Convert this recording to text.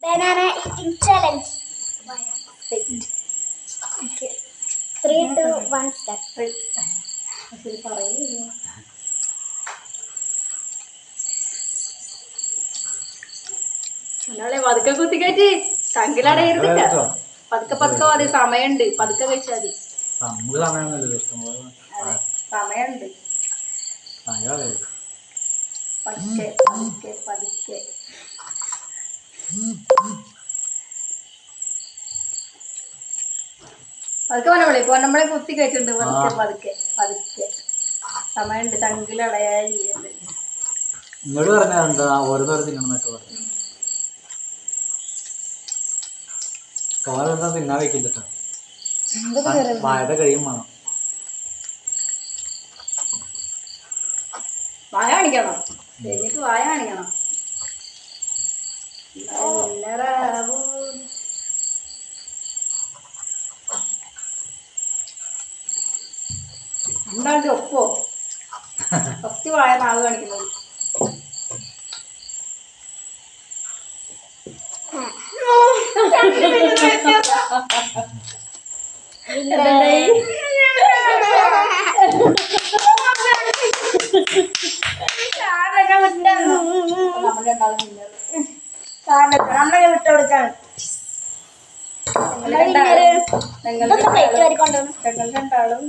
banana eating challenge. Sit. Okay. 3, 2, 1 start. പതുക്കെ കുത്തി കയറ്റി തങ്കിലടയിരുന്നില്ല. പതുക്കെ പതുക്കെ മതി, സമയമുണ്ട്. പതുക്കെ കഴിച്ചാൽ മതി. സമയമുണ്ട്. പതുക്കെ പതുക്കെ പതുക്കെ. പതുക്കെ പൊന്നമ്പളെ കുത്തി കയറ്റുണ്ട്. പതുക്കെ പതുക്കെ പതുക്കെ. സമയമുണ്ട്. തങ്കിലടയാ ചെയ്യുന്നത്. ഇങ്ങോട്ട് പറഞ്ഞാ എന്താ ഓരോന്നോരോ തിന്നണമെന്നൊക്കെ പറഞ്ഞു. തോനെന്താ തിന്നാൻ വെക്കില്ലട്ടോ. വാഴ കഴിയും വേണം. വായ കാണിക്കണം. എനിക്ക് വായ കാണിക്കണം. എന്താണ്ട് ഒപ്പോ ഫസ്റ്റ് വായ നാവ് കാണിക്കുന്നത്. നമ്മളെ വിട്ടുകൊടുക്കാണ്. ഞങ്ങൾ രണ്ടാളും